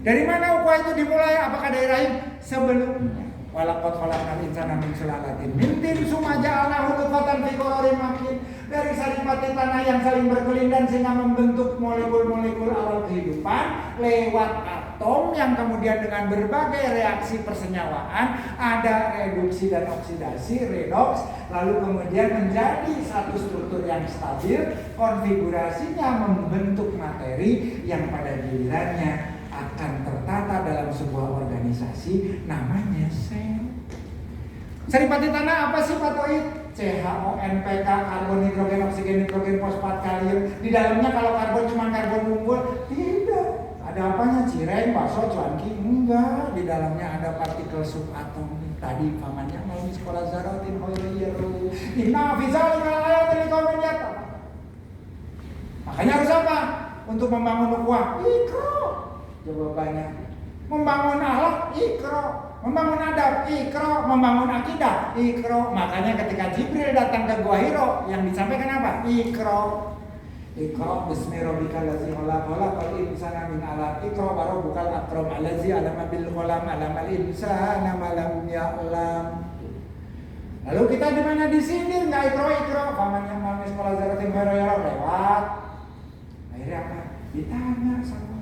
S1: Dari mana ukhuwah itu dimulai? Apakah dari rahim? Sebelumnya. Walaqad khalaqnal insana min sulalatin min tin tsumma ja'alnahu nutfatan fi qararin makin. Dari saripati tanah yang saling berkelindan sehingga membentuk molekul-molekul awal kehidupan lewat atom yang kemudian dengan berbagai reaksi persenyawaan ada reduksi dan oksidasi, redoks, lalu kemudian menjadi satu struktur yang stabil, konfigurasinya membentuk materi yang pada gilirannya akan tertata dalam sebuah organisasi namanya sel. Saripati tanah apa sih Pak Toib? CHO, NPK, karbon, hidrogen, oksigen, nitrogen, fosfat, kalium. Di dalamnya kalau karbon cuma karbon unggul, tidak. Ada apanya? Cireng, bakso, cuanki? Enggak. Di dalamnya ada partikel subatom. Tadi pamannya mau di sekolah Zaratin Hoyriru. Inna fi dzalika ayatin liqaumin yattaqun. Makanya harus apa? Untuk membangun ukhuwah, ikro. Jawabannya, membangun akhlak, ikro. Membangun adab, ikro. Membangun akidah, ikro. Makanya ketika Jibril datang ke Gua Hiro, yang disampaikan apa? Ikro. Ikro bismi rabbikal ladzi khalaq, khalaqal insana min 'alaq. Ikro wa rabbukal akram allazi 'allama bil qalam, 'allamal insana ma lam ya'lam. Lalu kita di mana di sini? Enggak ikro. Paman yang mau sekolah Zaratin Hoyriru lewat. Akhirnya apa? Ditanya sama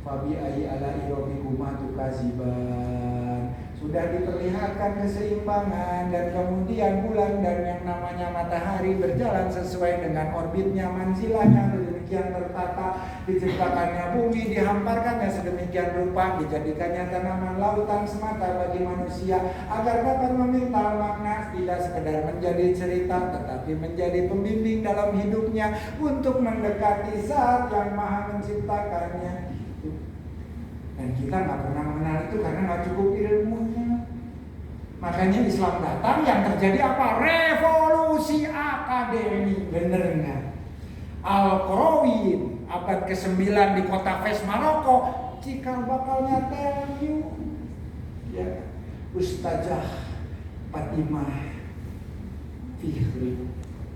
S1: Fabi ayyi ala'i rabbikuma tukaziban. Sudah diperlihatkan keseimbangan dan kemudian bulan dan yang namanya matahari berjalan sesuai dengan orbitnya, manzilahnya demikian tertata, diciptakannya bumi, dihamparkannya sedemikian rupa, dijadikannya tanaman lautan semata bagi manusia agar dapat meminta makna, tidak sekedar menjadi cerita tetapi menjadi pembimbing dalam hidupnya untuk mendekati Zat yang Maha menciptakannya. Dan kita nggak pernah mengenal itu karena nggak cukup ilmunya. Makanya Islam datang, yang terjadi apa? Revolusi akademi, bener nggak? Al-Qarawiyyin abad ke-9 di kota Fes, Maroko, cikal bakalnya tell you, ya, Ustazah Fatimah Fihri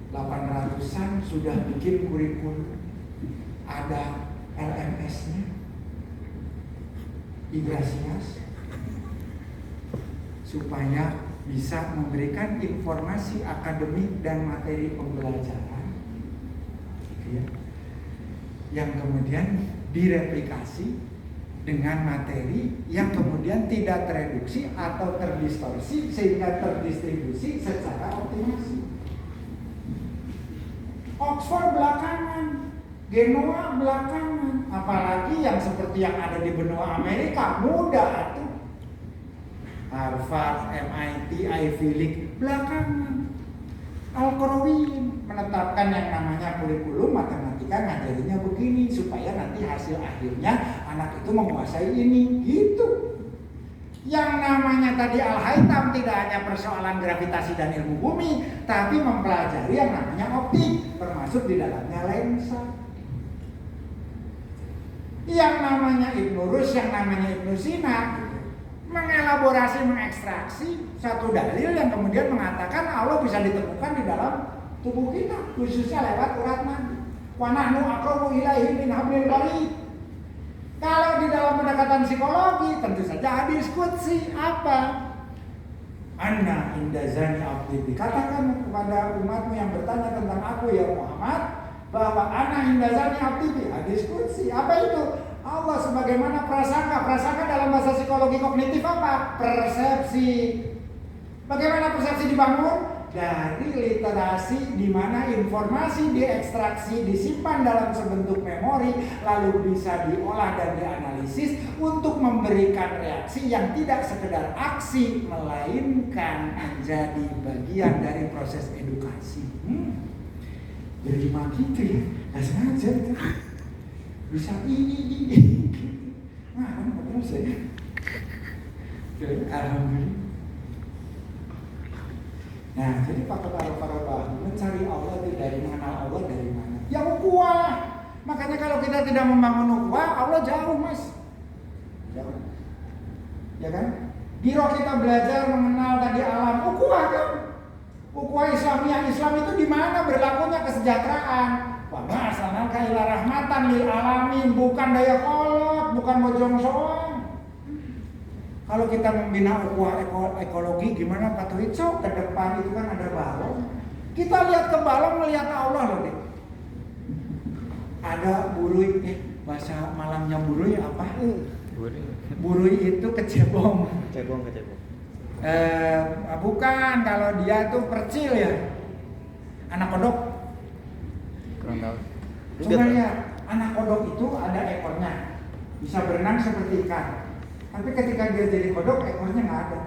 S1: 800-an sudah bikin kurikulum, ada LMS-nya. Igrasias supaya bisa memberikan informasi akademik dan materi pembelajaran, ya, yang kemudian direplikasi dengan materi yang kemudian tidak tereduksi atau terdistorsi sehingga terdistribusi secara optimasi. Oxford belakangan, Genoa belakangan, apalagi yang seperti yang ada di benua Amerika muda tuh, Harvard, MIT, Ivy League belakangan. Al-Qarawiyyin menetapkan yang namanya kurikulum matematika, ngajarinya begini supaya nanti hasil akhirnya anak itu menguasai ini, gitu. Yang namanya tadi Al-Haytham tidak hanya persoalan gravitasi dan ilmu bumi, tapi mempelajari yang namanya optik, termasuk di dalamnya lensa. Yang namanya Ibnu Rus, yang namanya Ibnu Sina mengelaborasi, mengekstraksi satu dalil yang kemudian mengatakan Allah bisa ditemukan di dalam tubuh kita, khususnya lewat urat nadi. Wa nahnu aqrabu ilaihi min hablil warid. Kalau di dalam pendekatan psikologi tentu saja hadis qudsi apa? Anna inda zani abdi. Katakan kepada umatmu yang bertanya tentang aku ya Muhammad, bahwa ana inda zani abdi, hadis qudsi. Apa itu? Allah sebagaimana prasangka. Prasangka dalam bahasa psikologi kognitif apa? Persepsi. Bagaimana persepsi dibangun? Dari literasi di mana informasi diekstraksi, disimpan dalam sebentuk memori, lalu bisa diolah dan dianalisis untuk memberikan reaksi yang tidak sekedar aksi, melainkan menjadi bagian dari proses edukasi. Jadi gitu ya, nggak sengaja itu. Bisa ini. Nah, kan betul saya. Alhamdulillah. Nah, jadi para mencari Allah itu dari mengenal Allah dari mana? Ya ukhuwah. Makanya kalau kita tidak membangun ukhuwah, Allah jauh, Mas. Jauh. Ya kan? Biro kita belajar mengenal tadi alam ukhuwah kan? Ukhuwah Islamiyah. Islam itu di mana berlakunya kesejahteraan? Wa ma arsalnaka illa rahmatan lil alamin, bukan daya kolot, bukan bojong soang. Kalau kita membina ukhuwah ekologi gimana Pak Tuhit? So, ke depan itu kan ada balong. Kita lihat ke balong melihat Allah loh deh. Ada buruy, bahasa Malangnya buruy apa? Buruy itu kecebong.
S3: Kecebong.
S1: Bukan, kalau dia tuh percil ya. Anak kodok.
S3: Kurang tahu.
S1: Cuma ya, anak kodok itu ada ekornya. Bisa berenang seperti ikan. Tapi ketika dia jadi kodok, ekornya nggak ada.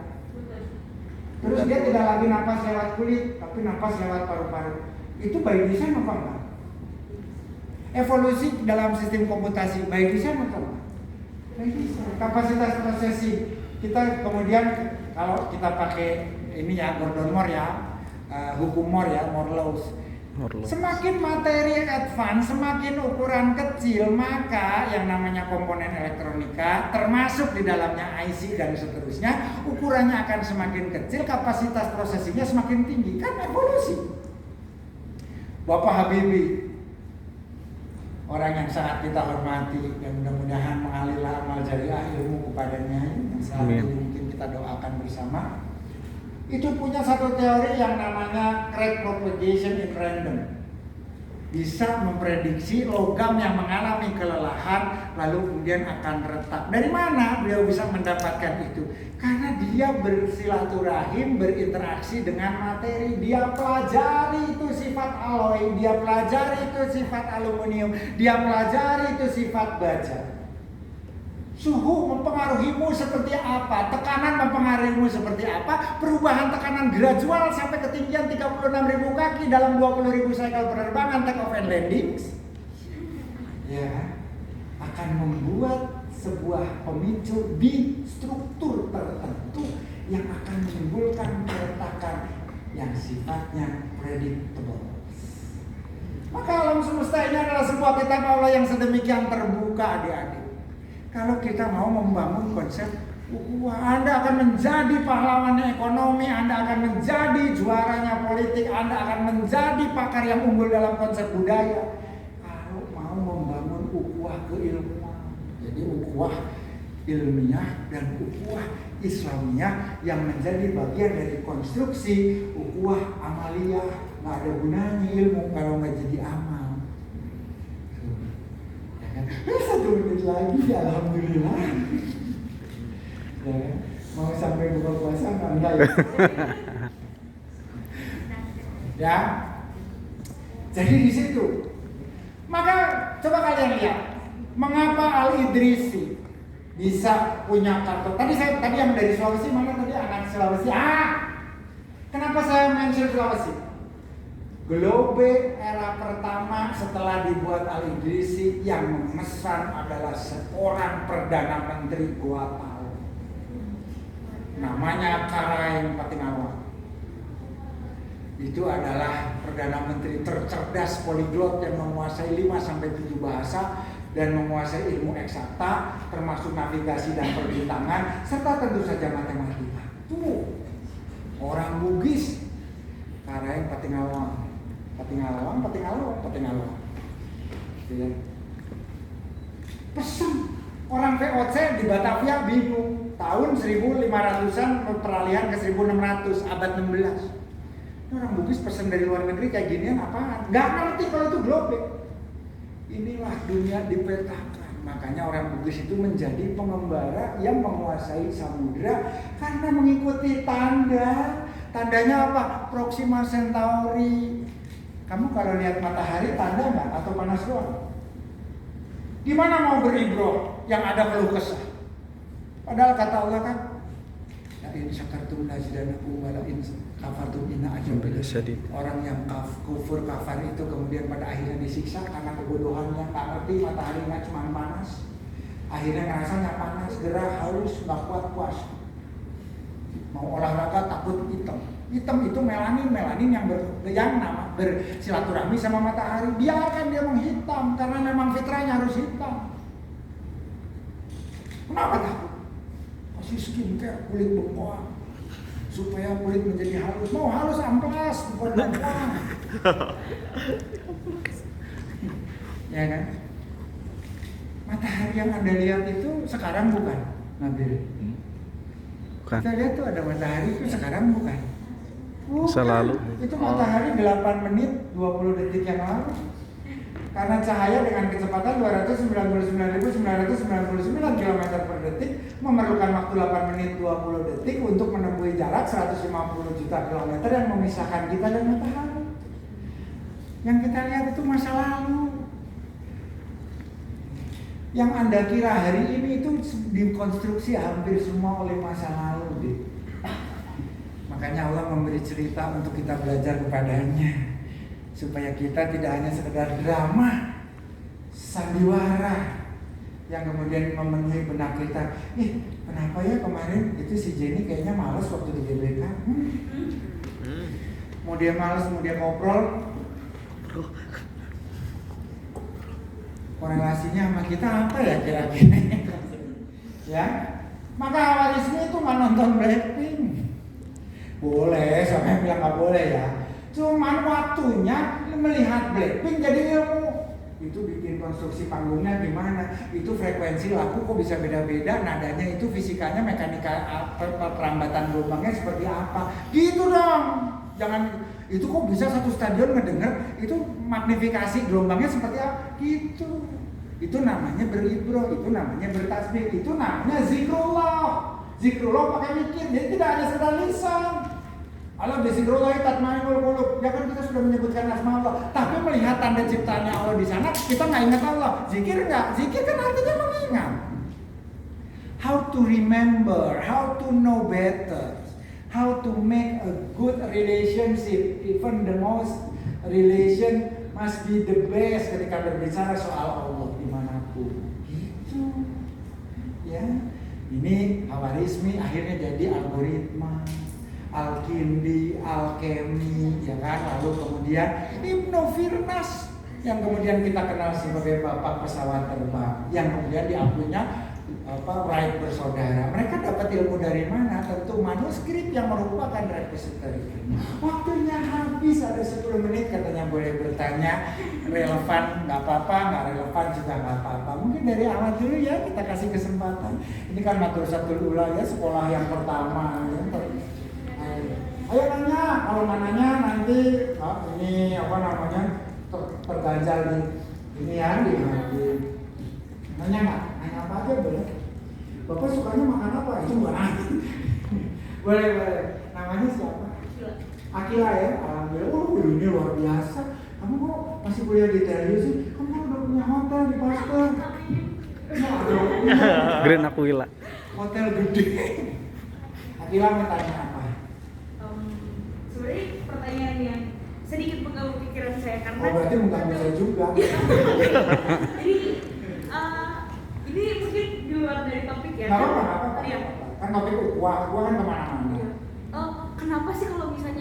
S1: Terus dia tidak lagi napas lewat kulit, tapi napas lewat paru-paru. Itu by design apa enggak? Evolusi dalam sistem komputasi by design apa enggak? By design. Kapasitas prosesing. Kita kemudian kalau kita pakai ini ya Gordon Moore ya, hukum Moore ya, Moore laws. Semakin materi advance, semakin ukuran kecil, maka yang namanya komponen elektronika termasuk di dalamnya IC dan seterusnya, ukurannya akan semakin kecil, kapasitas prosesinya semakin tinggi. Kan evolusi. Bapak Habibie, orang yang sangat kita hormati dan mudah-mudahan mengalirlah amal jariah ilmu kepadanya yang selalu mungkin kita doakan bersama. Itu punya satu teori yang namanya crack propagation in random. Bisa memprediksi logam yang mengalami kelelahan lalu kemudian akan retak. Dari mana beliau bisa mendapatkan itu? Karena dia bersilaturahim, berinteraksi dengan materi. Dia pelajari itu sifat alloy, dia pelajari itu sifat aluminium, dia pelajari itu sifat baja. Suhu mempengaruhimu seperti apa, tekanan mempengaruhimu seperti apa, perubahan tekanan gradual sampai ketinggian 36.000 kaki dalam 20.000 cycle penerbangan take off and landings, ya, akan membuat sebuah pemicu di struktur tertentu yang akan menimbulkan keretakan yang sifatnya predictable. Maka alam semesta ini adalah sebuah kitab Allah yang sedemikian terbuka, adik-adik. Kalau kita mau membangun konsep ukhuwah, Anda akan menjadi pahlawannya ekonomi, Anda akan menjadi juaranya politik, Anda akan menjadi pakar yang unggul dalam konsep budaya. Kalau mau membangun ukhuwah keilmuan, jadi ukhuwah ilmiah dan ukhuwah Islamiyah yang menjadi bagian dari konstruksi ukhuwah amaliyah. Nggak ada gunanya ilmu kalau nggak jadi amal. 1 menit lagi, alhamdulillah. Ya, mau sampai buka puasa nggak ya? Ya, jadi di situ. Maka coba kalian lihat, mengapa Al-Idrisi bisa punya kartu? Tadi yang dari Sulawesi, mana tadi anak Sulawesi? Kenapa saya mention Sulawesi? Globe era pertama setelah dibuat Al-Idrisi yang memesan adalah seorang Perdana Menteri gua tahu. Namanya Karaeng Patingawan. Itu adalah Perdana Menteri tercerdas poliglot yang menguasai 5-7 bahasa dan menguasai ilmu eksakta termasuk navigasi dan perbintangan serta tentu saja matematika. Tuh, orang Bugis Karaeng Patingawan. Patingaluan. Ya. Pesen orang VOC di Batavia bingung. Tahun 1500-an peralihan ke 1600, abad 16. Orang Bugis pesen dari luar negeri kayak ginian apaan? Gak ngerti kalau itu globe. Inilah dunia dipetakan. Makanya orang Bugis itu menjadi pengembara yang menguasai samudra karena mengikuti tanda. Tandanya apa? Proxima Centauri. Kamu kalau lihat matahari tanda nggak atau panas doang? Gimana mau beribroh yang ada keluh kesah? Padahal kata Allah kan, la in syakartum lazidanakum wa la in kafartum inna azabi lasyadid. Orang yang kufur kafar itu kemudian pada akhirnya disiksa karena kebodohannya, tak ngerti matahari nggak cuma panas. Akhirnya ngerasanya panas, gerah, haus, nggak kuat puasa. Mau olahraga takut hitam. Hitam itu melanin yang bersilaturahmi sama matahari. Biarkan dia menghitam karena memang fitrahnya harus hitam. Kenapa takut? Kasih skincare kulit bengkoang supaya kulit menjadi halus. Mau halus amplas bukan bengkoang. Ya kan? Matahari yang Anda lihat itu sekarang bukan, Nabil.
S3: Bukan.
S1: Kita lihat tuh ada matahari itu sekarang bukan.
S3: Masa lalu.
S1: Itu matahari 8 menit 20 detik yang lalu. Karena cahaya dengan kecepatan 299.999 km per detik memerlukan waktu 8 menit 20 detik untuk menempuh jarak 150 juta kilometer yang memisahkan kita dan matahari. Yang kita lihat itu masa lalu. Yang Anda kira hari ini itu dikonstruksi hampir semua oleh masa lalu, deh. Makanya Allah memberi cerita untuk kita belajar kepadanya, supaya kita tidak hanya sekedar drama, sandiwara yang kemudian memenuhi benak kita. Kenapa ya kemarin itu si Jenny kayaknya malas waktu di GBK? Mau dia malas, mau dia ngobrol. Korelasinya sama kita apa ya kira-kira? Ya, maka awarisme itu nggak nonton Blackpink. Boleh, siapa yang bilang nggak boleh ya? Cuman waktunya melihat Blackpink jadi ilmu. Itu bikin konstruksi panggungnya gimana? Itu frekuensi lagu kok bisa beda-beda, nadanya itu fisikanya, mekanika perambatan gelombangnya seperti apa? Gitu dong. Jangan itu kok bisa satu stadion ngedenger itu magnifikasi gelombangnya seperti apa? Gitu. Itu namanya beribroh, itu namanya bertasbih, itu namanya zikrullah. Zikrullah pakai mikir, jadi tidak hanya sekedar lisan. Allah bizikrullah tatmainnul qulub. Ya kan kita sudah menyebutkan asma Allah, tapi melihat tanda ciptanya Allah di sana, kita nggak ingat Allah. Zikir nggak? Zikir kan artinya mengingat. How to remember, how to know better, how to make a good relationship. Even the most relation must be the best ketika berbicara soal Allah dimanapun. Gitu. Ya, ini Khawarizmi akhirnya jadi algoritma, alkindi, alkemi, ya kan. Lalu kemudian Ibnu Firnas yang kemudian kita kenal sebagai bapak pesawat terbang, yang kemudian diakuinya Wright bersaudara. Mereka dapat ilmu dari mana? Tentu manuskrip yang merupakan repository. Waktunya habis, ada 10 menit katanya boleh bertanya. Relevan nggak apa-apa, nggak relevan juga nggak apa-apa. Mungkin dari awal dulu ya kita kasih kesempatan. Ini kan Madrasatul Ula ya, sekolah yang pertama. Ayo nanya, kalau nggak nanya nanti ini apa namanya terganjal di ini ya di nanya nggak? Nanya apa aja boleh. Bapak sukanya makan apa? Itu bukan nanya. Boleh. Namanya siapa? Akila ya. Alhamdulillah. Oh ini luar biasa. Kamu kok masih kuliah di Italia sih? Kamu udah punya hotel di Pasteur.
S3: Grand Aquila.
S1: Hotel gede. Akila mau tanya apa?
S2: Sebenarnya pertanyaan yang sedikit mengganggu pikiran saya karena
S1: Berarti mengganggu saya juga.
S2: Jadi ini mungkin di luar dari topik ya.
S1: Nggak apa-apa.
S2: Iya.
S1: Kan topik gua kan kemana-mana.
S2: Kenapa sih kalau misalnya